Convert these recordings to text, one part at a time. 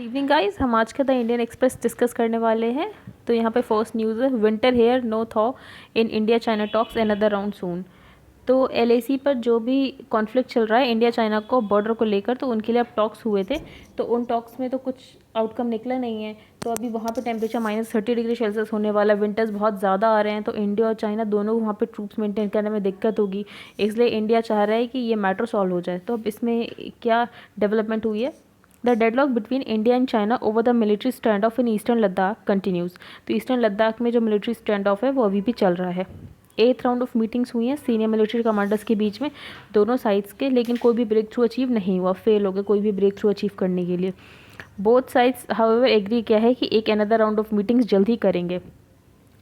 Evening guys, हम आज का द इंडियन एक्सप्रेस डिस्कस करने वाले हैं। तो यहाँ पे फर्स्ट न्यूज़ है, winter here no thaw in India China talks another round soon. तो एलएसी पर जो भी कॉन्फ्लिक्ट चल रहा है इंडिया चाइना को बॉर्डर को लेकर, तो उनके लिए अब टॉक्स हुए थे। तो उन टॉक्स में तो कुछ आउटकम निकला नहीं है। तो अभी वहाँ पे टेम्परेचर -30 डिग्री सेल्सियस होने वाला, विंटर्स बहुत ज़्यादा आ रहे हैं। तो इंडिया और चाइना दोनों वहाँ पे ट्रूप्स मेंटेन करने में दिक्कत होगी। इसलिए इंडिया चाह रहा है कि ये मैटर सॉल्व हो जाए। तो अब इसमें क्या डेवलपमेंट हुई है? The deadlock between India and China over the military stand of in eastern Ladakh continues. तो ईस्टर्न लद्दाख में जो मिलिट्री स्टैंड ऑफ है वो अभी भी चल रहा है। 8th राउंड ऑफ मीटिंग्स हुई हैं सीनियर मिलिट्री कमांडर्स के बीच में, दोनों साइड्स के, लेकिन कोई भी ब्रेक थ्रू अचीव नहीं हुआ, फेल हो गए कोई भी ब्रेक थ्रू अचीव करने के लिए। बोथ साइड्स हाउएवर एग्री किया है कि एक अनदर राउंड ऑफ मीटिंग्स जल्द ही करेंगे।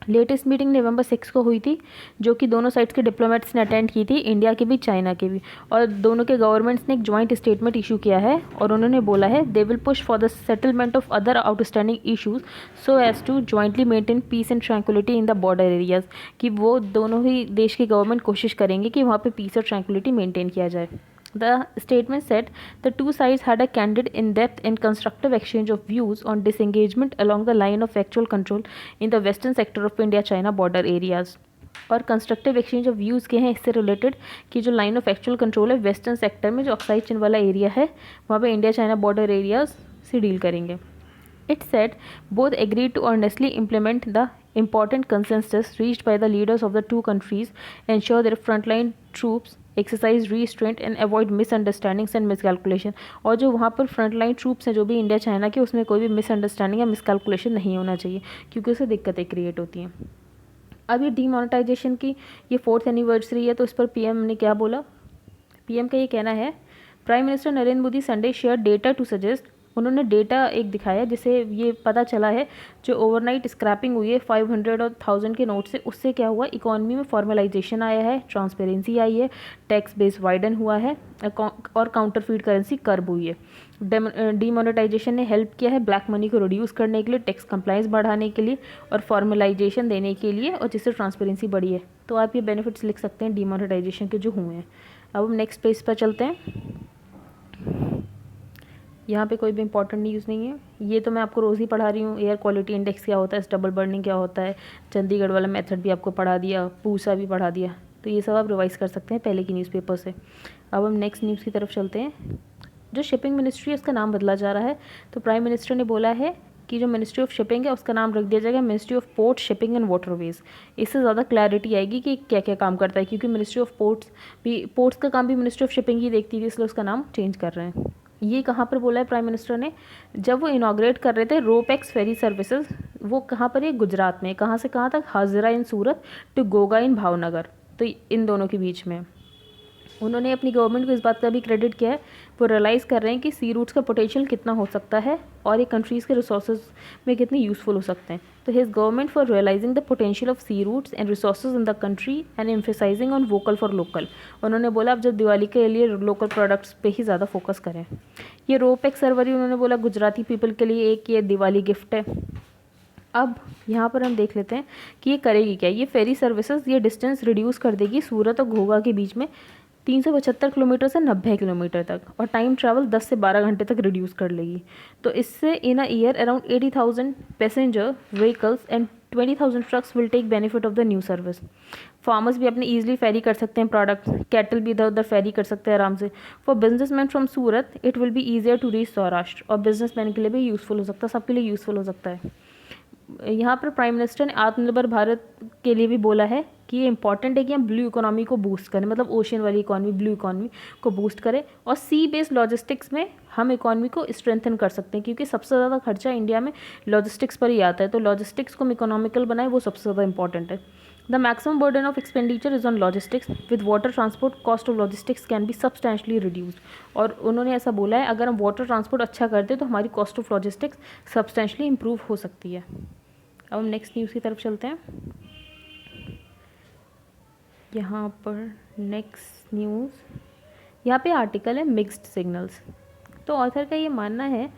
लेटेस्ट मीटिंग नवंबर 6 को हुई थी, जो कि दोनों साइड्स के डिप्लोमेट्स ने अटेंड की थी, इंडिया के भी चाइना के भी। और दोनों के गवर्नमेंट्स ने एक जॉइंट स्टेटमेंट इशू किया है और उन्होंने बोला है they will push for the settlement of other outstanding issues so as to jointly maintain peace and tranquility in the border areas. कि वो दोनों ही देश की गवर्नमेंट कोशिश करेंगे कि वहाँ पे पीस और ट्रैंक्विलिटी मेंटेन किया जाए। The statement said the two sides had a candid, in-depth, and constructive exchange of views on disengagement along the line of actual control in the western sector of India-China border areas. और constructive exchange of views के हैं इससे related कि जो line of actual control है western sector में, जो oxide चिन वाला एरिया है, वहाँ पे इंडिया चाइना बॉर्डर एरियाज से डील करेंगे। It said both agreed to earnestly implement the important consensus reached by the leaders of the two countries, ensure their frontline troops exercise restraint and avoid misunderstandings and miscalculation। और जो वहाँ पर frontline troops हैं जो भी India China के, उसमें कोई भी मिसअंडरस्टैंडिंग या मिसकैलकुलेशन नहीं होना चाहिए, क्योंकि उससे दिक्कतें क्रिएट होती हैं। अब ये डीमोनेटाइजेशन की ये 4th एनिवर्सरी है, तो इस पर पीएम ने क्या बोला? पीएम का ये कहना है, prime minister Narendra Modi Sunday share data to suggest. उन्होंने डेटा एक दिखाया जिससे ये पता चला है जो ओवरनाइट स्क्रैपिंग हुई है 500 और 1000 के नोट से, उससे क्या हुआ, इकोनॉमी में फॉर्मलाइजेशन आया है, ट्रांसपेरेंसी आई है, टैक्स बेस वाइडन हुआ है और काउंटरफीट करेंसी कर्ब हुई है। डीमोनेटाइजेशन ने हेल्प किया है ब्लैक मनी को रिड्यूस करने के लिए, टैक्स कंप्लाइंस बढ़ाने के लिए और फॉर्मलाइजेशन देने के लिए, और जिससे ट्रांसपेरेंसी बढ़ी है। तो आप ये बेनिफिट्स लिख सकते हैं डीमोनेटाइजेशन के जो हुए हैं। अब हम नेक्स्ट पेज पर चलते हैं। यहाँ पे कोई भी इंपॉर्टेंट न्यूज़ नहीं है, ये तो मैं आपको रोज़ ही पढ़ा रही हूँ। एयर क्वालिटी इंडेक्स क्या होता है, डबल बर्निंग क्या होता है, चंडीगढ़ वाला मेथड भी आपको पढ़ा दिया, पूसा भी पढ़ा दिया। तो ये सब आप रिवाइज़ कर सकते हैं पहले की न्यूज़पेपर से। अब हम नेक्स्ट न्यूज़ की तरफ चलते हैं। जो शिपिंग मिनिस्ट्री है उसका नाम बदला जा रहा है। तो प्राइम मिनिस्टर ने बोला है कि जो मिनिस्ट्री ऑफ शिपिंग है उसका नाम रख दिया जाएगा ministry of port, shipping and waterways. इससे ज़्यादा क्लैरिटी आएगी कि क्या क्या काम करता है, क्योंकि मिनिस्ट्री ऑफ पोर्ट्स का काम भी मिनिस्ट्री ऑफ शिपिंग ही देखती थी, इसलिए उसका नाम चेंज कर रहे हैं। ये कहाँ पर बोला है प्राइम मिनिस्टर ने? जब वो इनाग्रेट कर रहे थे रोपैक्स फेरी सर्विसेज। वो कहाँ पर है? गुजरात में। कहाँ से कहाँ तक? हाजिरा इन सूरत टू गोगा इन भावनगर। तो इन दोनों के बीच में उन्होंने अपनी गवर्नमेंट को इस बात का भी क्रेडिट किया है, वो रियलाइज़ कर रहे हैं कि सी रूट्स का पोटेंशियल कितना हो सकता है और ये कंट्रीज़ के रिसोर्सेज में कितने यूज़फुल हो सकते हैं। तो his government for realising the potential of sea routes and resources in the country and emphasising on vocal for local. उन्होंने बोला अब जब दिवाली के लिए लोकल प्रोडक्ट्स पे ही ज़्यादा फोकस करें। ये रोपैक्स सर्वरी उन्होंने बोला गुजराती पीपल के लिए एक ये दिवाली गिफ्ट है। अब यहाँ पर हम देख लेते हैं कि ये करेगी क्या। ये फेरी सर्विसेज ये डिस्टेंस रिड्यूस कर देगी सूरत और घोघा के बीच में 375 किलोमीटर से 90 किलोमीटर तक, और टाइम ट्रैवल 10 से 12 घंटे तक रिड्यूस कर लेगी। तो इससे in a year around 80,000 passenger vehicles and 20,000 trucks will take benefit of the new service. Farmers भी अपने ईजिली फेरी कर सकते हैं प्रोडक्ट्स, कैटल भी इधर उधर फेरी कर सकते हैं आराम से। For businessman from Surat it will be easier to reach Saurashtra, और बिजनेसमैन के लिए भी यूज़फुल हो सकता है, सबके लिए यूज़फुल हो सकता है। यहाँ पर प्राइम मिनिस्टर ने आत्मनिर्भर भारत के लिए भी बोला है कि ये इंपॉर्टेंट है कि हम ब्लू इकोनॉमी को बूस्ट करें, मतलब ओशियन वाली इकोनॉमी, ब्लू इकोनॉमी को बूस्ट करें, और सी बेस्ड लॉजिस्टिक्स में हम इकोनॉमी को स्ट्रेंथन कर सकते हैं, क्योंकि सबसे ज़्यादा खर्चा इंडिया में लॉजिस्टिक्स पर ही आता है। तो लॉजिस्टिक्स को हम इकोनॉमिकल बनाए, वो सबसे ज़्यादा इंपॉर्टेंट है। The maximum burden of expenditure is on logistics with water transport cost of logistics can be substantially reduced. और उन्होंने ऐसा बोला है अगर हम वाटर ट्रांसपोर्ट अच्छा करते तो हमारी cost of logistics substantially improve हो सकती है। अब हम नेक्स्ट न्यूज़ की तरफ चलते हैं। यहाँ पर नेक्स्ट न्यूज़, यहाँ पे आर्टिकल है मिक्स्ड सिग्नल्स। तो ऑथर का ये मानना है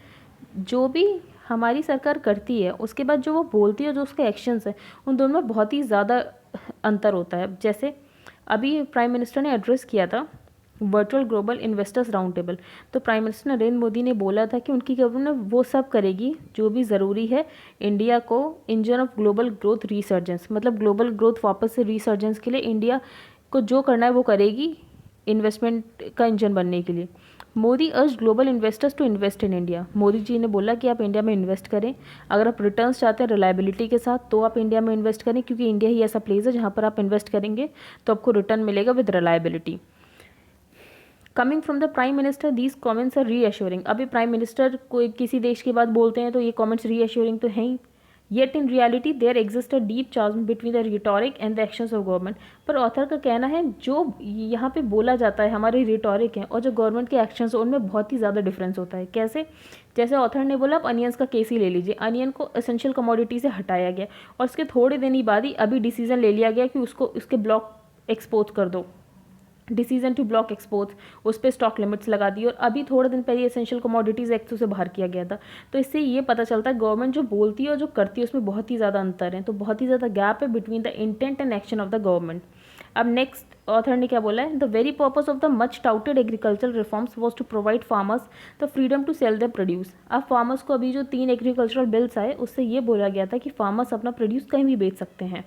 जो भी हमारी सरकार करती है उसके बाद जो वो बोलती है, जो उसके एक्शंस है, उन दोनों में बहुत ही ज़्यादा अंतर होता है। जैसे अभी प्राइम मिनिस्टर ने एड्रेस किया था virtual global investors round table. तो प्राइम मिनिस्टर नरेंद्र मोदी ने बोला था कि उनकी गवर्नमेंट वो सब करेगी जो भी ज़रूरी है इंडिया को इंजन ऑफ ग्लोबल ग्रोथ रीसर्जेंस, मतलब ग्लोबल ग्रोथ वापस से रीसर्जेंस के लिए इंडिया को जो करना है वो करेगी इन्वेस्टमेंट का इंजन बनने के लिए। Modi urge global investors to invest in India. Modi ji ने बोला कि आप इंडिया में इन्वेस्ट करें, अगर आप रिटर्न्स चाहते हैं रिलायबिलिटी के साथ तो आप इंडिया में इन्वेस्ट करें, क्योंकि इंडिया ही ऐसा प्लेस है जहाँ पर आप इन्वेस्ट करेंगे तो आपको रिटर्न मिलेगा with reliability. Coming from the prime minister these comments are reassuring. अभी प्राइम मिनिस्टर कोई किसी देश की बात बोलते हैं तो ये कमेंट्स रीअश्योरिंग तो हैं ही। Yet in reality there exist a deep charge between the rhetoric and the actions of government. पर ऑथर का कहना है जो यहाँ पे बोला जाता है हमारी रिटोरिक है और जो गवर्नमेंट के एक्शंस उनमें बहुत ही ज़्यादा डिफरेंस होता है। कैसे? जैसे ऑथर ने बोला, आप अनियंस का केस ही ले लीजिए, अनियन को एसेंशियल कमोडिटी से हटाया गया और उसके थोड़े दिन ही बाद ही अभी डिसीजन ले लिया गया कि उसको उसके ब्लॉक एक्सपोर्ट कर दो, डिसीजन टू ब्लॉक एक्सपोर्ट्स, उस पर स्टॉक लिमिट्स लगा दी और अभी थोड़े दिन पहले एसेंशियल कमोडिटीज़ एक्ट से बाहर किया गया था। तो इससे ये पता चलता है गवर्नमेंट जो बोलती है और जो करती है उसमें बहुत ही ज़्यादा अंतर है, तो बहुत ही ज़्यादा गैप है between the intent and action of the government. अब नेक्स्ट ऑथर ने क्या बोला है, the very purpose of the much touted agricultural reforms was to provide farmers the freedom to sell the produce. अब फार्मर्स को अभी जो 3 एग्रीकल्चरल बिल्स आए उससे ये बोला गया था कि फार्मर्स अपना प्रोड्यूस कहीं भी बेच सकते हैं।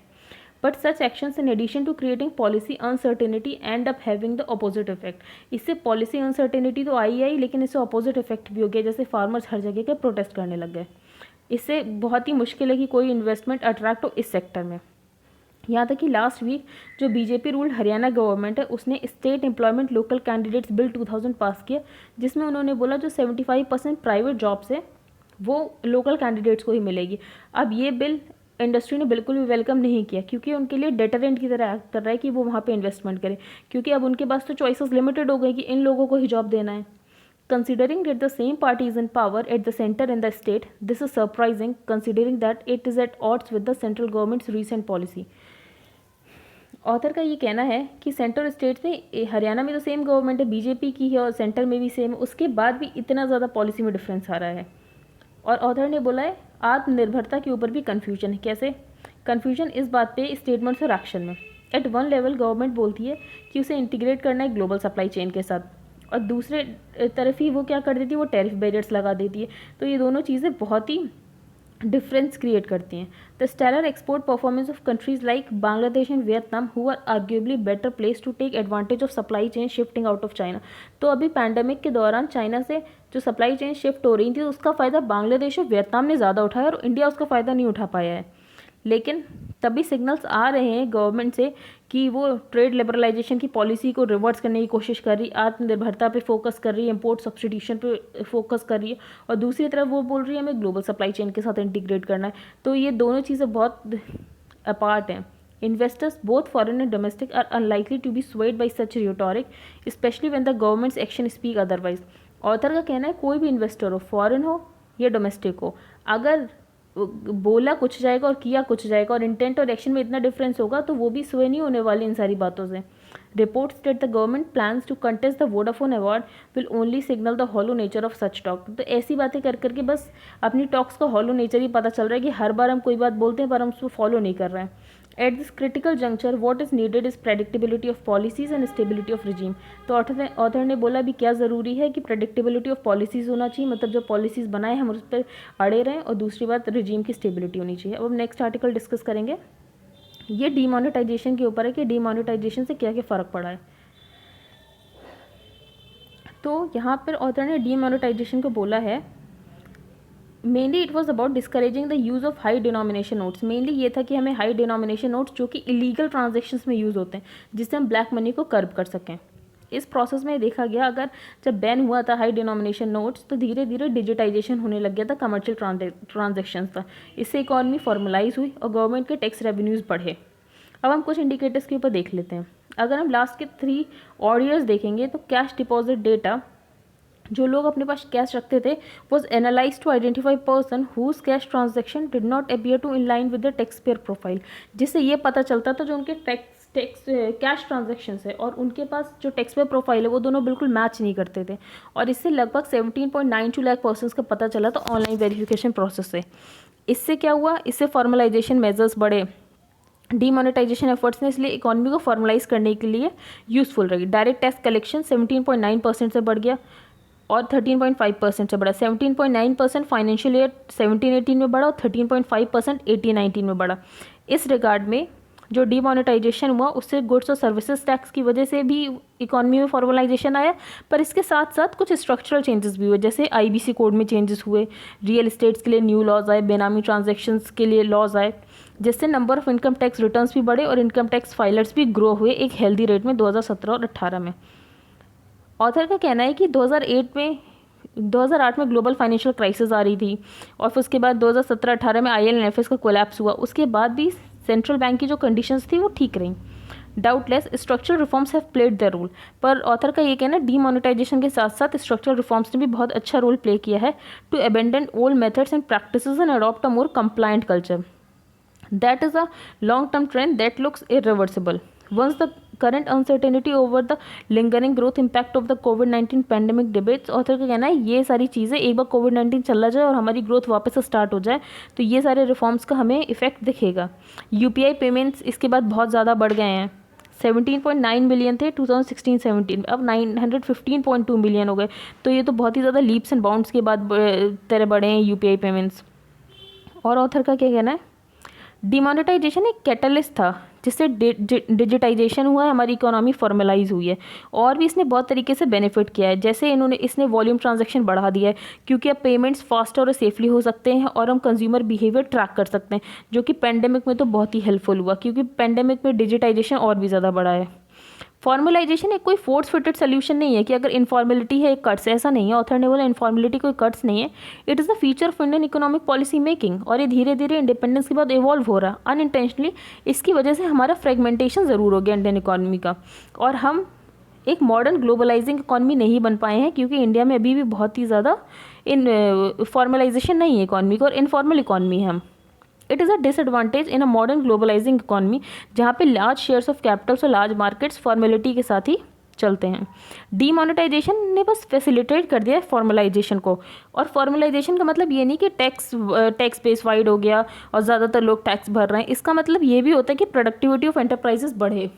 But such actions in addition to creating policy uncertainty end up having the opposite effect. इससे पॉलिसी अनसर्टेनिटी तो आई लेकिन इससे अपोजिट इफेक्ट भी हो गया, जैसे फार्मर्स हर जगह के प्रोटेस्ट करने लग गए। इससे बहुत ही मुश्किल है कि कोई इन्वेस्टमेंट अट्रैक्ट हो इस सेक्टर में। यहाँ तक कि लास्ट वीक जो बीजेपी रूल्ड हरियाणा गवर्नमेंट है उसने state employment local candidates bill 2000 पास किया, जिसमें उन्होंने बोला जो 75% प्राइवेट जॉब्स है वो लोकल कैंडिडेट्स को ही मिलेगी। अब ये बिल इंडस्ट्री ने बिल्कुल भी वेलकम नहीं किया, क्योंकि उनके लिए डेटरेंट की तरह एक्ट कर रहा है कि वो वहाँ पे इन्वेस्टमेंट करें, क्योंकि अब उनके पास तो चॉइसेस लिमिटेड हो गई कि इन लोगों को ही जॉब देना है। Considering that the same party is in power at the center and the state, this is surprising considering that it is at odds with the central government's recent policy. Author का ये कहना है कि centre state में हरियाणा में तो same government है, BJP की है और सेंटर में भी सेम है, उसके बाद भी इतना ज़्यादा पॉलिसी में डिफरेंस आ रहा है। और ऑथर ने बोला है आत्मनिर्भरता के ऊपर भी कन्फ्यूजन है। कैसे कन्फ्यूजन? इस बात पे स्टेटमेंट्स और एक्शन में। एट वन लेवल गवर्नमेंट बोलती है कि उसे इंटीग्रेट करना है ग्लोबल सप्लाई चेन के साथ, और दूसरे तरफ ही वो क्या कर देती है, वो टैरिफ बैरियर्स लगा देती है। तो ये दोनों चीज़ें बहुत ही डिफरेंस क्रिएट करती हैं। The stellar export performance of countries like Bangladesh and Vietnam who are arguably better place to take advantage of supply chain shifting out of China. तो अभी पैंडेमिक के दौरान चाइना से जो सप्लाई चेन शिफ्ट हो रही थी उसका फ़ायदा बांग्लादेश और वियतनाम ने ज़्यादा उठाया और इंडिया उसका फ़ायदा नहीं उठा पाया है। लेकिन तभी सिग्नल्स आ रहे हैं गवर्नमेंट से कि वो ट्रेड लिबरलाइजेशन की पॉलिसी को रिवर्स करने की कोशिश कर रही, आत्मनिर्भरता पे फोकस कर रही है, इंपोर्ट सब्सिट्यूशन पे फोकस कर रही है, और दूसरी तरफ वो बोल रही है हमें ग्लोबल सप्लाई चेन के साथ इंटीग्रेट करना है। तो ये दोनों चीज़ें बहुत अपार्ट हैं। Investors both foreign and domestic are unlikely to be swayed by such rhetoric, especially when the government's action speak otherwise. Author का कहना है कोई भी इन्वेस्टर हो, फॉरेन हो या डोमेस्टिक हो, अगर बोला कुछ जाएगा और किया कुछ जाएगा और इंटेंट और एक्शन में इतना डिफरेंस होगा तो वो भी स्वे नहीं होने वाले इन सारी बातों से। Reports that the government plans to contest the Vodafone award will only signal the hollow nature of such talk. तो ऐसी बातें कर करके बस अपनी टॉक्स का हॉलो नेचर ही पता चल रहा है कि हर बार हम कोई बात बोलते हैं पर हम उसको फॉलो नहीं कर रहे हैं। At this critical juncture what is needed is predictability of policies and stability of regime. तो ऑथर ने बोला भी क्या ज़रूरी है कि प्रेडिक्टेबिलिटी ऑफ पॉलिसीज़ होना चाहिए, मतलब जो पॉलिसीज़ बनाए हम उस पर अड़े रहें, और दूसरी बात रिजीम की स्टेबिलिटी होनी चाहिए। अब नेक्स्ट आर्टिकल डिस्कस करेंगे, ये डीमोनेटाइजेशन के ऊपर है कि डीमोनेटाइजेशन से क्या क्या फ़र्क पड़ा है। तो यहाँ पर ऑथर ने डीमोनेटाइजेशन को बोला है mainly it was about discouraging the use of high denomination notes. Mainly ये था कि हमें हाई डिनोमिनेशन नोट्स जो कि इलीगल ट्रांजेक्शन्स में यूज़ होते हैं, जिससे हम ब्लैक मनी को कर्ब कर सकें। इस प्रोसेस में देखा गया अगर जब बैन हुआ था हाई डिनोमिनेशन नोट्स तो धीरे धीरे डिजिटाइजेशन होने लग गया था कमर्शियल ट्रांजेक्शन्स का। इससे इकॉनमी फॉर्मलाइज हुई और गवर्नमेंट के टैक्स रेवेन्यूज़ बढ़े। अब हम कुछ इंडिकेटर्स के ऊपर देख लेते हैं। अगर हम लास्ट के 3 ऑड ईयर्स देखेंगे तो कैश डिपॉजिट डेटा, जो लोग अपने पास कैश रखते थे, was analyse to identify person whose cash transaction did not appear to in line with the tax payer profile. जिससे ये पता चलता था जो उनके टैक्स कैश ट्रांजेक्शन्स है और उनके पास जो टैक्स पेयर प्रोफाइल है वो दोनों बिल्कुल मैच नहीं करते थे। और इससे लगभग 17.92 लाख पर्सनस का पता चला था ऑनलाइन वेरिफिकेशन प्रोसेस से। इससे क्या हुआ, इससे फॉर्मलाइजेशन मेजर्स बढ़े, डीमोनेटाइजेशन एफर्ट्स ने इसलिए इकोनॉमी को फॉर्मलाइज करने के लिए यूज़फुल रही। डायरेक्ट टैक्स कलेक्शन 17.9% से बढ़ गया और 13.5% से बढ़ा। 17.9% फाइनेंशियल ईयर 17-18 में बढ़ा और 13.5% 18-19 में बढ़ा। इस रिगार्ड में जो डीमोनेटाइजेशन हुआ उससे गुड्स और सर्विसेज टैक्स की वजह से भी इकोनॉमी में फॉर्मलाइजेशन आया, पर इसके साथ साथ कुछ स्ट्रक्चरल चेंजेस भी हुए, जैसे आईबीसी कोड में चेंजेस हुए, रियल इस्टेट्स के लिए न्यू लॉज आए, बेनामी ट्रांजैक्शंस के लिए लॉज आए, जिससे number of income tax returns भी बढ़े और इनकम टैक्स फाइलर्स भी ग्रो हुए एक हेल्दी रेट में 2017 और 18 में। ऑथर का कहना है कि 2008 में ग्लोबल फाइनेंशियल क्राइसिस आ रही थी और फिर उसके बाद 2017-18 में IL&FS का कोलैप्स हुआ। उसके बाद भी सेंट्रल बैंक की जो कंडीशंस थी वो ठीक रहीं। Doubtless structural reforms have played the role, पर ऑथर का ये कहना है डीमोनेटाइजेशन के साथ साथ स्ट्रक्चरल रिफॉर्म्स ने भी बहुत अच्छा रोल प्ले किया है to abandon old methods and practices and adopt a more compliant culture. That is a long-term trend that looks irreversible. Once the current uncertainty over the lingering growth impact of the COVID-19 pandemic debates, author का कहना है ये सारी चीज़ें एक बार COVID-19 चला जाए और हमारी ग्रोथ वापस से स्टार्ट हो जाए तो ये सारे रिफॉर्म्स का हमें इफेक्ट दिखेगा। UPI पेमेंट्स इसके बाद बहुत ज़्यादा बढ़ गए हैं। 17.9 मिलियन थे 2016-17 में, अब 915.2 मिलियन हो गए। तो ये तो बहुत ही ज़्यादा लीप्स एंड बाउंड्स के बाद तरह बढ़े हैं UPI पेमेंट्स। और ऑथर का क्या कहना है, डिमोनेटाइजेशन एक कैटलिस्ट था जिससे डिजिटाइजेशन हुआ है, हमारी इकोनॉमी फॉर्मलाइज हुई है और भी इसने बहुत तरीके से बेनिफिट किया है। जैसे इसने वॉल्यूम ट्रांजैक्शन बढ़ा दिया है क्योंकि अब पेमेंट्स फास्टर और सेफली हो सकते हैं और हम कंज्यूमर बिहेवियर ट्रैक कर सकते हैं, जो कि पेंडेमिक में तो बहुत ही हेल्पफुल हुआ क्योंकि पेंडेमिक में डिजिटाइजेशन और भी ज़्यादा बढ़ा है। फॉर्मलाइजेशन एक कोई फोर्स फिटेड सोल्यूशन नहीं है कि अगर इनफॉर्मेलिटी है एक कट्स, ऐसा नहीं है। ऑथर ने बोला इनफॉर्मेलिटी कोई कट्स नहीं है, it is the feature of Indian economic policy making और ये धीरे धीरे इंडिपेंडेंस के बाद इवॉल्व हो रहा अनइंटेंशनली। इसकी वजह से हमारा फ्रेगमेंटेशन ज़रूर हो गया इंडियन इकोनॉमी का और हम एक मॉडर्न ग्लोबलाइजिंग इकोनॉमी नहीं बन पाए हैं क्योंकि इंडिया में अभी भी बहुत ही ज़्यादा फॉर्मलाइजेशन नहीं है इकोनॉमी का और इनफॉर्मल इकोनॉमी है हम। It is a disadvantage in a modern globalising economy जहाँ पे लार्ज शेयर्स ऑफ कैपिटल्स और लार्ज मार्केट्स फॉर्मेलिटी के साथ ही चलते हैं। डीमोनेटाइजेशन ने बस फैसिलिटेट कर दिया है फॉर्मलाइजेशन को, और फॉर्मलाइजेशन का मतलब ये नहीं कि टैक्स बेस वाइड हो गया और ज़्यादातर लोग टैक्स भर रहे हैं। इसका मतलब ये भी होता है कि प्रोडक्टिविटी ऑफ एंटरप्राइजेस बढ़े।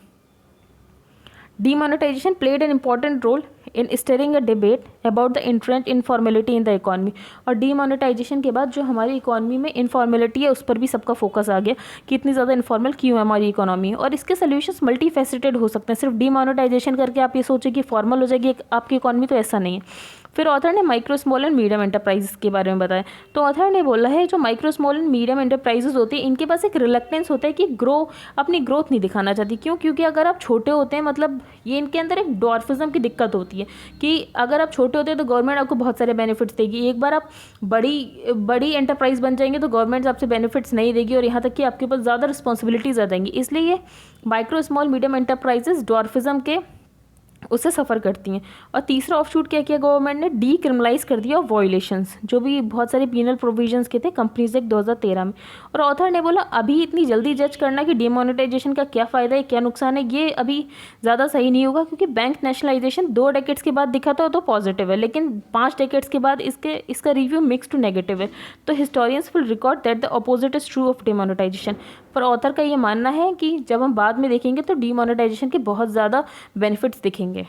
Demonetization played an important role in stirring a debate about the entrenched informality in the economy। और डीमोनेटाइजेशन के बाद जो हमारी इकोनॉमी में इनफॉर्मेलिटी है उस पर भी सबका फोकस आ गया कि इतनी ज़्यादा इनफॉर्मल क्यों है हमारी इकोनॉमी, और इसके सोल्यूशंस मल्टी फैसेटेड हो सकते हैं। सिर्फ डीमोनेटाइजेशन करके आप ये सोचें कि फॉर्मल हो जाएगी आपकी इकोनॉमी, तो ऐसा नहीं है। फिर ऑथर ने micro small and medium enterprises के बारे में बताया। तो ऑथर ने बोला है जो micro small and medium enterprises होते हैं इनके पास एक रिलक्टेंस होता है कि अपनी ग्रोथ नहीं दिखाना चाहती। क्यों? क्योंकि अगर आप छोटे होते हैं, मतलब ये इनके अंदर एक डॉर्फिज्म की दिक्कत होती है कि अगर आप छोटे होते हैं तो गवर्नमेंट आपको बहुत सारे बेनिफिट्स देगी, एक बार आप बड़ी एंटरप्राइज बन जाएंगे तो गवर्नमेंट आपसे बेनिफिट्स नहीं देगी और यहाँ तक कि आपके पास ज़्यादा रिस्पॉन्सिबिलिटीज़ आ जाएंगी। इसलिए ये माइक्रो स्मॉल मीडियम एंटरप्राइजेस डॉर्फिज्म के उससे सफ़र करती हैं। और तीसरा ऑफशूट क्या किया गवर्नमेंट ने, डीक्रिमिनलाइज कर दिया वॉयलेशंस, जो भी बहुत सारे पीनल प्रोविजंस के थे कंपनीज एक्ट 2013 में। और ऑथर ने बोला अभी इतनी जल्दी जज करना कि डिमोनेटाइजेशन का क्या फ़ायदा है क्या नुकसान है, ये अभी ज़्यादा सही नहीं होगा क्योंकि बैंक नेशनलाइजेशन 2 डेकेड्स के बाद दिखा तो पॉजिटिव है, लेकिन 5 डेकेड्स के बाद इसका रिव्यू मिक्स टू नेगेटिव है। तो historians will record that the opposite is true of demonetisation. पर ऑथर का ये मानना है कि जब हम बाद में देखेंगे तो डिमोनेटाइजेशन के बहुत ज़्यादा बेनिफिट्स दिखेंगे,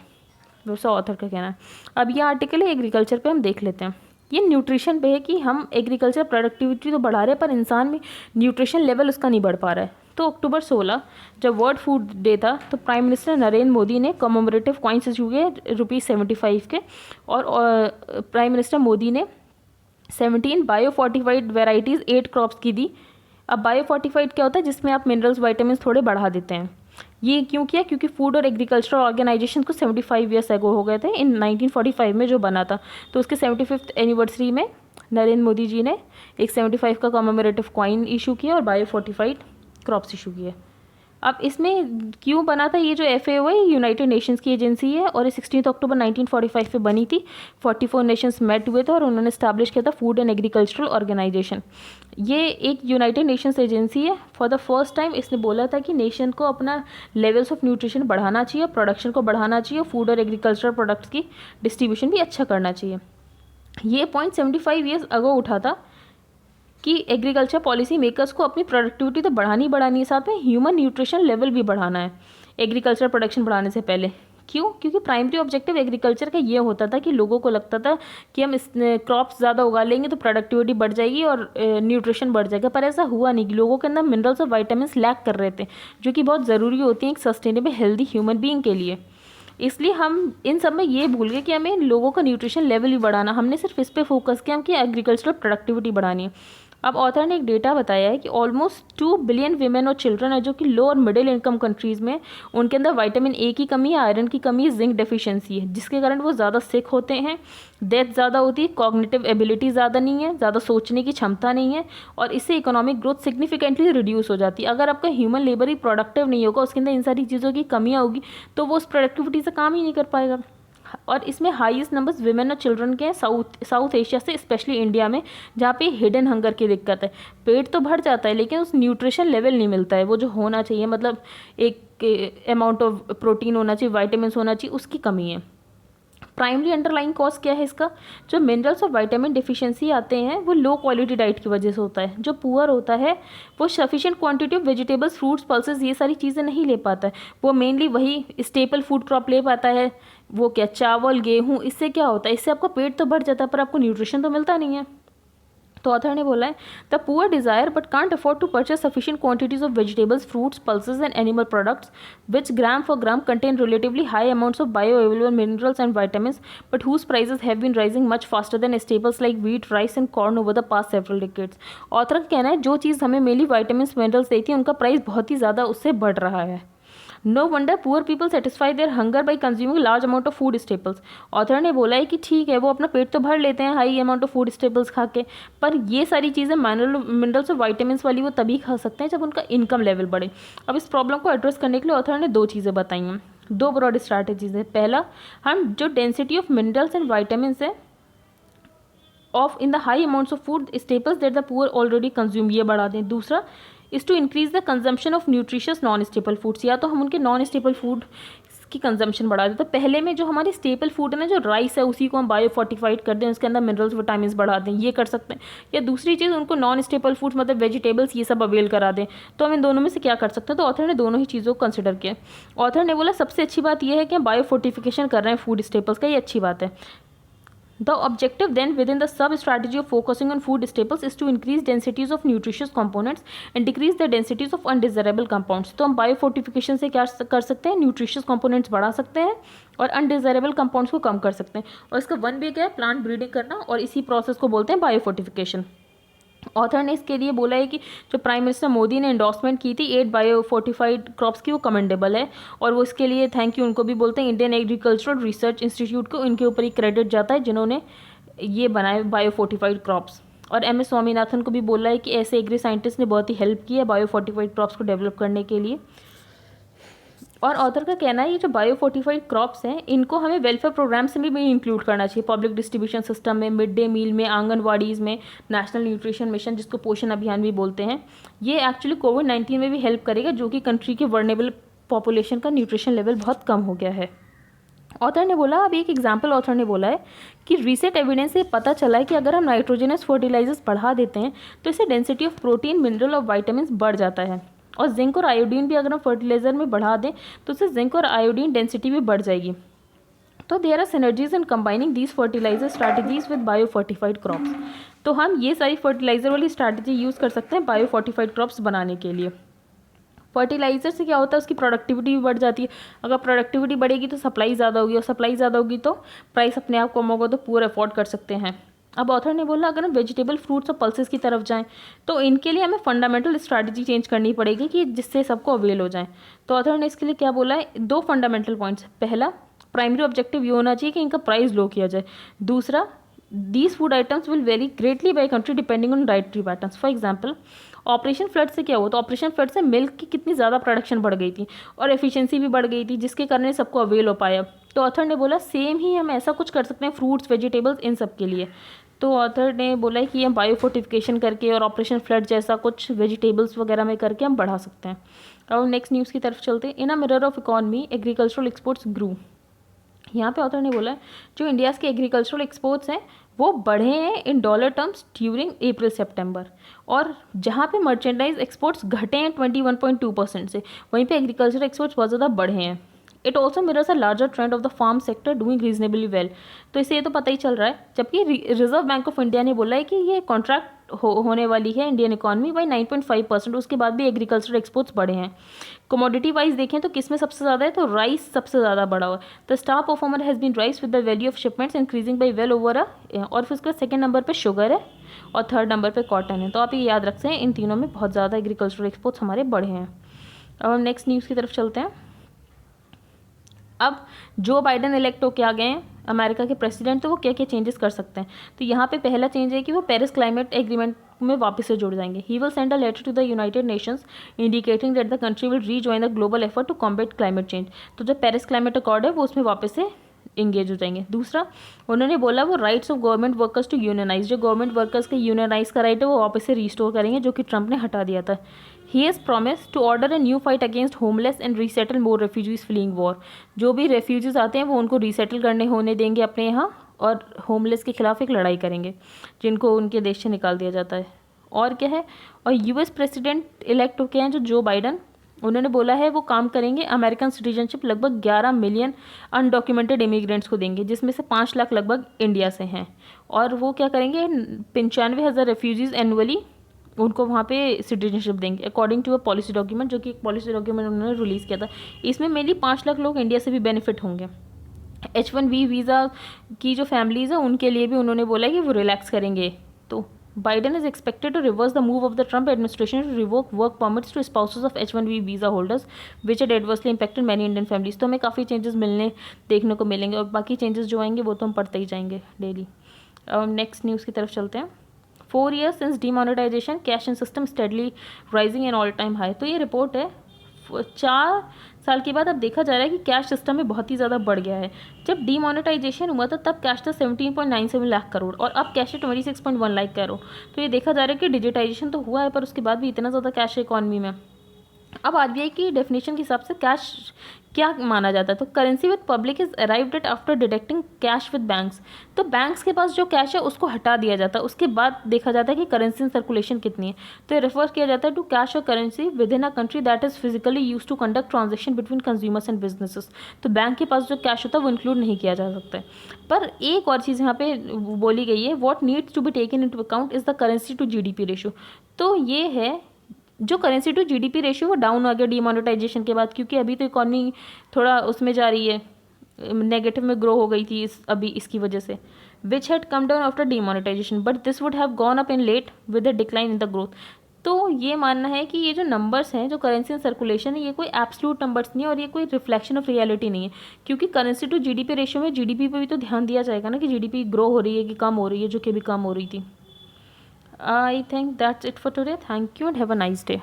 वैसा ऑथर का कहना है। अब ये आर्टिकल है एग्रीकल्चर पे, हम देख लेते हैं। ये न्यूट्रिशन पे है कि हम एग्रीकल्चर प्रोडक्टिविटी तो बढ़ा रहे हैं पर इंसान में न्यूट्रिशन लेवल उसका नहीं बढ़ पा रहा है। तो अक्टूबर 16 जब वर्ल्ड फूड डे था तो प्राइम मिनिस्टर नरेंद्र मोदी ने कमोमरेटिव कॉइन्स इशू किए ₹75 के, और प्राइम मिनिस्टर मोदी ने 17 बायोफोर्टिफाइड वेराइटीज़ 8 क्रॉप्स की दी। अब बायोफोर्टिफाइड क्या होता है, जिसमें आप मिनरल्स वाइटामिन थोड़े बढ़ा देते हैं। ये क्यों किया? क्योंकि फूड और एग्रीकल्चरल ऑर्गेनाइजेशन को 75 ईयर्स एगो हो गए थे इन 1945 में जो बना था। तो उसके 75th एनिवर्सरी में नरेंद्र मोदी जी ने एक 75 का कमेमोरेटिव कॉइन इशू किया और बायोफोर्टिफाइड क्रॉप्स इशू किए। अब इसमें क्यों बना था, ये जो FAO है यूनाइटेड नेशंस की एजेंसी है और ये 16 अक्टूबर 1945 पे बनी थी। 44 नेशंस मेट हुए थे और उन्होंने इस्टेब्लिश किया था फूड एंड एग्रीकल्चरल ऑर्गेनाइजेशन। ये एक यूनाइटेड नेशंस एजेंसी है। फॉर द फर्स्ट टाइम इसने बोला था कि नेशन को अपना लेवल्स ऑफ न्यूट्रिशन बढ़ाना चाहिए, प्रोडक्शन को बढ़ाना चाहिए, फूड और एग्रीकल्चरल प्रोडक्ट्स की डिस्ट्रीब्यूशन भी अच्छा करना चाहिए। ये पॉइंट 75 ईयर्स अगो उठा था कि एग्रीकल्चर पॉलिसी मेकर्स को अपनी प्रोडक्टिविटी तो बढ़ानी है, साथ में ह्यूमन न्यूट्रिशन लेवल भी बढ़ाना है एग्रीकल्चर प्रोडक्शन बढ़ाने से पहले। क्यों? क्योंकि प्राइमरी ऑब्जेक्टिव एग्रीकल्चर का ये होता था कि लोगों को लगता था कि हम इस क्रॉप्स ज़्यादा उगा लेंगे तो प्रोडक्टिविटी बढ़ जाएगी और न्यूट्रिशन बढ़ जाएगा, पर ऐसा हुआ नहीं। लोगों के अंदर मिनरल्स और वाइटामिन लैक कर रहे थे, जो कि बहुत ज़रूरी होती हैं एक सस्टेनेबल हेल्दी ह्यूमन बीइंग के लिए। इसलिए हम इन सब में ये भूल गए कि हमें लोगों का न्यूट्रिशन लेवल भी बढ़ाना, हमने सिर्फ इस पे फोकस किया कि एग्रीकल्चरल प्रोडक्टिविटी बढ़ानी है। अब ऑथर ने एक डेटा बताया है कि ऑलमोस्ट 2 बिलियन वीमेन और चिल्ड्रन है जो कि लो और मिडिल इनकम कंट्रीज़ में, उनके अंदर विटामिन ए की कमी है, आयरन की कमी है, जिंक डेफिशिएंसी है, जिसके कारण वो ज़्यादा सिक होते हैं, डेथ ज़्यादा होती है, कॉग्निटिव एबिलिटी ज़्यादा नहीं है, ज़्यादा सोचने की क्षमता नहीं है, और इससे इकोनॉमिक ग्रोथ सिग्निफिकेंटली रिड्यूस हो जाती है। अगर आपका ह्यूमन लेबर ही प्रोडक्टिव नहीं होगा, उसके अंदर इन सारी चीज़ों की कमियाँ होगी, तो वो उस प्रोडक्टिविटी से काम ही नहीं कर पाएगा। और इसमें हाईएस्ट नंबर्स विमेन और चिल्ड्रन के हैं साउथ एशिया से, स्पेशली इंडिया में, जहाँ पे हिडन हंगर की दिक्कत है। पेट तो भर जाता है लेकिन उस न्यूट्रिशन लेवल नहीं मिलता है वो जो होना चाहिए, मतलब एक अमाउंट ऑफ प्रोटीन होना चाहिए, वाइटामिन होना चाहिए, उसकी कमी है। प्राइमरी अंडरलाइंग कॉज क्या है इसका? जो मिनरल्स और विटामिन डिफिशियंसी आते हैं वो लो क्वालिटी डाइट की वजह से होता है। जो पुअर होता है वो sufficient quantity of vegetables, fruits, pulses, ये सारी चीज़ें नहीं ले पाता है। वो मेनली वही स्टेपल फूड क्रॉप ले पाता है, वो क्या, चावल, गेहूँ। इससे क्या होता है, इससे आपका पेट तो भर जाता है पर आपको न्यूट्रिशन तो मिलता नहीं है। तो ऑथर ने बोला है the poor desire but can't afford to purchase sufficient quantities of vegetables, fruits, pulses and animal products which gram for gram contain relatively high amounts of bioavailable minerals and vitamins but whose prices have been rising much faster than staples like wheat, rice and corn over the past several decades। Author का कहना है जो चीज़ हमें mainly vitamins, minerals देती है उनका price बहुत ही ज़्यादा उससे बढ़ रहा है। No wonder poor people satisfy their hunger by consuming large amount of food staples. Author ने बोला है कि ठीक है वो अपना पेट तो भर लेते हैं high amount of food staples खा के, पर ये सारी चीज़ें मिनरल्स और वाइटामिन वाली वो तभी खा सकते हैं जब उनका इनकम लेवल बढ़े। अब इस प्रॉब्लम को एड्रेस करने के लिए ऑथर ने 2 चीज़ें बताई हैं, 2 ब्रॉड स्ट्रैटेजीज है। पहला, हम जो density of minerals and vitamin है of in the high amounts of food staples that the poor already consume, ये बढ़ा दें। दूसरा is to increase the consumption of nutritious non staple foods, या तो हम उनके नॉन स्टेपल फूड की कंजम्पशन बढ़ा दें। तो पहले में जो हमारी स्टेपल फूड है ना, जो राइस है, उसी को हम बायो फोर्टिफाइड कर दें, उसके अंदर मिनरल्स विटामिन बढ़ा दें, ये कर सकते हैं। या दूसरी चीज़, उनको नॉन स्टेपल फूड्स मतलब वेजिटेबल्स ये सब अवेल करा दें। तो हम इन दोनों में से क्या कर सकते हैं? तो ऑथर ने दोनों ही चीज़ों को कंसिडर किया। ऑथर ने बोला सबसे अच्छी बात यह है कि हम बायो फोर्टिफिकेशन कर रहे हैं फूड स्टेपल्स का, ये अच्छी बात है। The objective then within the sub-strategy of focusing on food staples is to increase densities of nutritious components and decrease the densities of undesirable compounds। तो हम बायोफोर्टिफिकेशन से क्या कर सकते हैं, न्यूट्रिशियस कंपोनेंट्स बढ़ा सकते हैं और अनडिजायरेबल कंपाउंड्स को कम कर सकते हैं। और इसका वन वे क्या है, प्लांट ब्रीडिंग करना, और इसी प्रोसेस को बोलते हैं बायोफोर्टिफिकेशन। ऑथर ने इसके लिए बोला है कि जो प्राइम मिनिस्टर मोदी ने एंडोर्समेंट की थी 8 बायोफोर्टिफाइड क्रॉप्स की, वो कमेंडेबल है, और वो इसके लिए थैंक यू उनको भी बोलते हैं, इंडियन एग्रीकल्चरल रिसर्च इंस्टीट्यूट को, इनके ऊपर ही क्रेडिट जाता है जिन्होंने ये बनाए बायोफोर्टिफाइड क्रॉप्स। और एम एस स्वामीनाथन को भी बोला है कि ऐसे एग्री साइंटिस्ट ने बहुत ही हेल्प की है बायोफोर्टिफाइड क्रॉप्स को डेवलप करने के लिए। और ऑथर का कहना है ये जो बायोफोर्टिफाइड क्रॉप्स हैं इनको हमें वेलफेयर प्रोग्राम्स में भी इंक्लूड करना चाहिए, पब्लिक डिस्ट्रीब्यूशन सिस्टम में, मिड डे मील में, आंगनवाड़ीज़ में, नेशनल न्यूट्रिशन मिशन जिसको पोषण अभियान भी बोलते हैं। ये एक्चुअली कोविड-19 में भी हेल्प करेगा, जो कि कंट्री के वर्नेबल पॉपुलेशन का न्यूट्रिशन लेवल बहुत कम हो गया है। ऑथर ने बोला, अब एक एग्जाम्पल ऑथर ने बोला है कि रिसेंट एविडेंस से पता चला है कि अगर हम नाइट्रोजनस फर्टिलाइजर्स बढ़ा देते हैं तो इससे डेंसिटी ऑफ प्रोटीन, मिनरल और वाइटामिन बढ़ जाता है। और जिंक और आयोडीन भी अगर हम फर्टिलाइजर में बढ़ा दें तो उससे जिंक और आयोडीन डेंसिटी भी बढ़ जाएगी। तो there are synergies in combining these fertiliser strategies with biofortified crops. तो हम ये सारी फर्टिलाइजर वाली स्ट्रैटेजी यूज़ कर सकते हैं बायोफोर्टिफाइड क्रॉप्स बनाने के लिए। फर्टिलाइजर से क्या होता है, उसकी प्रोडक्टिविटी भी बढ़ जाती है। अगर प्रोडक्टिविटी बढ़ेगी तो सप्लाई ज़्यादा होगी, और सप्लाई ज़्यादा होगी तो प्राइस अपने आप कम होगा, तो पूरा अफोर्ड कर सकते हैं। अब ऑथर ने बोला अगर हम वेजिटेबल, फ्रूट्स और पल्सेस की तरफ जाएं तो इनके लिए हमें फंडामेंटल स्ट्रैटेजी चेंज करनी पड़ेगी कि जिससे सबको अवेल हो जाए। तो ऑथर ने इसके लिए क्या बोला है, 2 फंडामेंटल पॉइंट्स। पहला, प्राइमरी ऑब्जेक्टिव ये होना चाहिए कि इनका प्राइस लो किया जाए। दूसरा, these food items will very greatly by country depending on dietary patterns. For example, operation flood से क्या हुआ, तो ऑपरेशन फ्लड से मिल्क की कितनी ज़्यादा प्रोडक्शन बढ़ गई थी और एफिशिएंसी भी बढ़ गई थी, जिसके कारण सबको अवेल हो पाया। तो ऑथर ने बोला सेम ही हम ऐसा कुछ कर सकते हैं फ्रूट्स, वेजिटेबल्स, इन सब के लिए। तो ऑथर ने बोला कि हम बायोफोर्टिफिकेशन करके और ऑपरेशन फ्लड जैसा कुछ वेजिटेबल्स वगैरह में करके हम बढ़ा सकते हैं। और नेक्स्ट न्यूज़ की तरफ चलते हैं। In a mirror of economy agricultural exports grew. यहाँ पे ऑथर ने बोला है जो इंडियाज़ के एग्रीकल्चरल एक्सपोर्ट्स हैं वो बढ़े हैं इन डॉलर टर्म्स ड्यूरिंग अप्रैल सितंबर। और जहाँ पे मर्चेंडाइज एक्सपोर्ट्स घटे हैं 21.2% से, वहीं पे एग्रीकल्चर एक्सपोर्ट्स बहुत ज़्यादा बढ़े हैं। It also mirrors a larger trend of the farm sector doing reasonably well. तो इससे ये तो पता ही चल रहा है, जबकि रिजर्व बैंक ऑफ इंडिया ने बोला है कि ये कॉन्ट्रैक्ट होने वाली है इंडियन इकॉनमी बाई 9.5%। उसके बाद भी एग्रीकल्चर एक्सपोर्ट्स बढ़े हैं। कमोडिटी वाइज देखें तो किस में सबसे ज़्यादा है, तो राइस सबसे ज़्यादा बढ़ा हुआ है। The star performer has been rice with the value of shipments increasing by well over और फिर उसके सेकंड नंबर पे शुगर है और थर्ड नंबर पे कॉटन है। तो आप ये याद रखते हैं, इन तीनों में बहुत ज़्यादा एग्रीकल्चर एक्सपोर्ट्स हमारे बढ़े हैं। अब हम नेक्स्ट न्यूज़ की तरफ चलते हैं। अब जो बाइडन इलेक्ट होके आ गए हैं अमेरिका के प्रेसिडेंट, तो वो क्या क्या चेंजेस कर सकते हैं। तो यहाँ पे पहला चेंज है कि वो पेरिस क्लाइमेट एग्रीमेंट में वापस से जुड़ जाएंगे। He will send a letter to the United Nations indicating that the country will rejoin the global effort to combat climate change. तो जो पेरिस क्लाइमेट अकॉर्ड है वो उसमें वापस से इंगेज हो जाएंगे। दूसरा, उन्होंने बोला वो rights of government workers to unionise, जो गवर्नमेंट वर्कर्स के यूनियनाइज का राइट है वो वापस से रिस्टोर करेंगे, जो कि ट्रंप ने हटा दिया था। He has promise to order a new fight against homeless and resettle more refugees fleeing war. जो भी रेफ्यूजीज आते हैं वो उनको रीसेटल करने होने देंगे अपने यहाँ, और होमलेस के खिलाफ एक लड़ाई करेंगे जिनको उनके देश से निकाल दिया जाता है। और क्या है, और यूएस प्रेसिडेंट इलेक्ट होके हैं जो बाइडन, उन्होंने बोला है वो काम करेंगे अमेरिकन सिटीजनशिप लगभग 11 मिलियन अनडॉक्यूमेंटेड इमिग्रेंट्स को देंगे, जिसमें से 5 लाख लगभग इंडिया से हैं। और वो क्या करेंगे, 95,000 रेफ्यूजीज एनुअली उनको वहाँ पे सिटीजनशिप देंगे according to a policy document, जो कि एक पॉलिसी डॉक्यूमेंट उन्होंने रिलीज़ किया था। इसमें मेनली 5 लाख लोग इंडिया से भी बेनिफिट होंगे। H1B वीज़ा की जो फैमिलीज़ हैं उनके लिए भी उन्होंने बोला है कि वो रिलैक्स करेंगे। तो Biden is expected to reverse the move of the Trump administration to revoke work permits to spouses of H1B visa holders, which had adversely impacted many Indian families। तो हमें काफ़ी चेंजेस देखने को मिलेंगे, और बाकी चेंजेस जो आएंगे वो तो हम पढ़ते ही जाएंगे डेली। अब नेक्स्ट न्यूज़ की तरफ चलते हैं। 4 years since demonetization, cash in system steadily rising an all time high। तो ये रिपोर्ट है 4 साल के बाद अब देखा जा रहा है कि कैश सिस्टम में बहुत ही ज़्यादा बढ़ गया है। जब डीमोनेटाइजेशन हुआ था तब कैश था 17.97 लाख करोड़ और अब कैश है 26.1 लाख करोड़। तो ये देखा जा रहा है कि डिजिटाइजेशन तो हुआ है, पर उसके बाद भी इतना ज़्यादा कैश है इकॉनमी में। अब आरबीआई की डेफिनेशन के हिसाब से कैश क्या माना जाता है, तो currency with public is arrived at after detecting cash with banks. तो बैंक्स के पास जो कैश है उसको हटा दिया जाता है, उसके बाद देखा जाता है कि करेंसी इन सर्कुलेशन कितनी है। तो ये रेफर किया जाता है to cash or currency within a country that is physically use to conduct transaction between consumers and businesses. तो बैंक के पास जो कैश होता है वो इंक्लूड नहीं किया जा सकता है। पर एक और चीज़ यहाँ पे बोली गई है, what needs to be taken into account is the currency to GDP ratio. तो ये है जो करेंसी टू GDP रेशियो वो डाउन हो गया डीमोनेटाइजेशन के बाद, क्योंकि अभी तो इकॉनमी थोड़ा उसमें जा रही है, नेगेटिव में ग्रो हो गई थी अभी इसकी वजह से, which had come down after demonetisation but this would have gone up in late with the decline in the growth. तो ये मानना है कि ये जो नंबर्स हैं, जो करेंसी इन सर्कुलेशन है, ये कोई एब्सोल्यूट नंबर्स नहीं है और ये कोई रिफ्लेक्शन ऑफ रियलिटी नहीं है, क्योंकि करेंसी टू GDP रेशियो में GDP पे भी तो ध्यान दिया जाएगा ना कि GDP ग्रो हो रही है कि कम हो रही है, जो कि भी कम हो रही थी। I think that's it for today. Thank you and have a nice day.